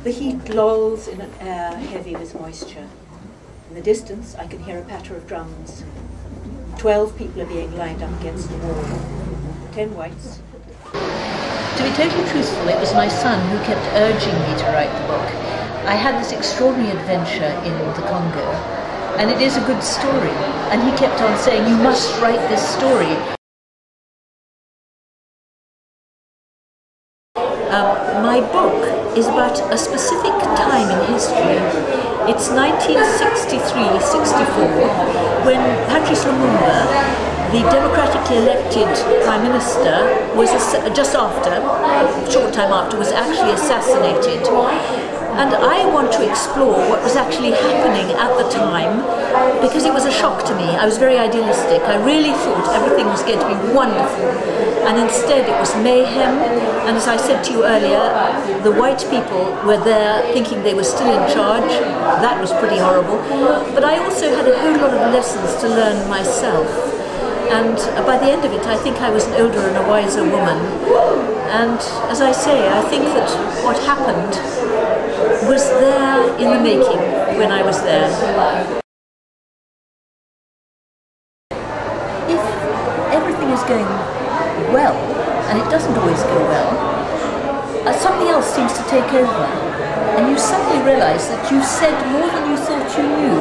The heat lolls in an air heavy with moisture. In the distance, I can hear a patter of drums. 12 people are being lined up against the wall. 10 whites. To be totally truthful, it was my son who kept urging me to write the book. I had this extraordinary adventure in the Congo, and it is a good story. And he kept on saying, "You must write this story." My book is about a specific time in history. It's 1963-64, when Patrice Lumumba, the democratically elected Prime Minister, was just after, a short time after, was actually assassinated. And I want to explore what was actually happening at the time, because it was a shock to me. I was very idealistic. I really thought everything was going to be wonderful. And instead it was mayhem. And as I said to you earlier, the white people were there thinking they were still in charge. That was pretty horrible. But I also had a whole lot of lessons to learn myself. And by the end of it, I think I was an older and a wiser woman. And as I say, I think that what happened was there in the making when I was there. If everything is going well, and it doesn't always go well, something else seems to take over. And you suddenly realise that you've said more than you thought you knew.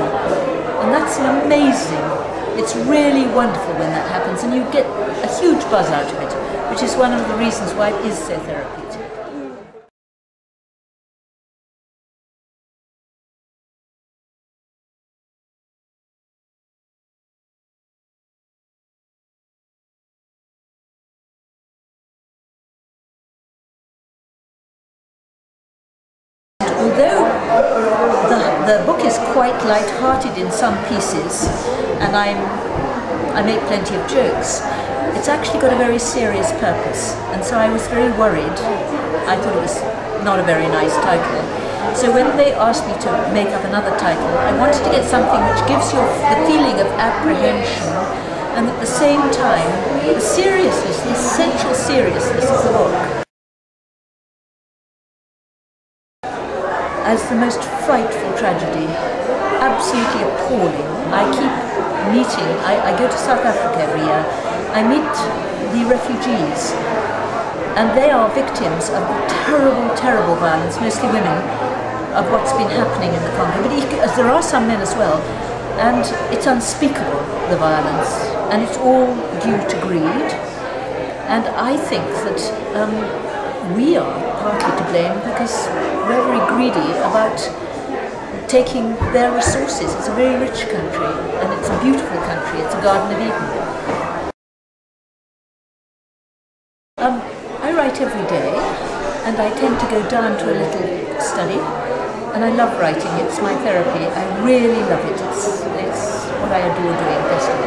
And that's amazing. It's really wonderful when that happens, and you get a huge buzz out of it, which is one of the reasons why it is so therapeutic. Although the book is quite light-hearted in some pieces, and I make plenty of jokes, it's actually got a very serious purpose, and so I was very worried. I thought it was not a very nice title. So when they asked me to make up another title, I wanted to get something which gives you the feeling of apprehension, and at the same time, the seriousness, the essential seriousness of the book. As the most frightful tragedy, absolutely appalling. I keep meeting, I go to South Africa every year, I meet the refugees, and they are victims of terrible, terrible violence, mostly women, of what's been happening in the Congo. But there are some men as well, and it's unspeakable, the violence, and it's all due to greed. And I think that we are partly to blame, because we're very greedy about taking their resources. It's a very rich country, and it's a beautiful country. It's a Garden of Eden. I write every day, and I tend to go down to a little study, and I love writing. It's my therapy. I really love it. It's what I adore doing best of all.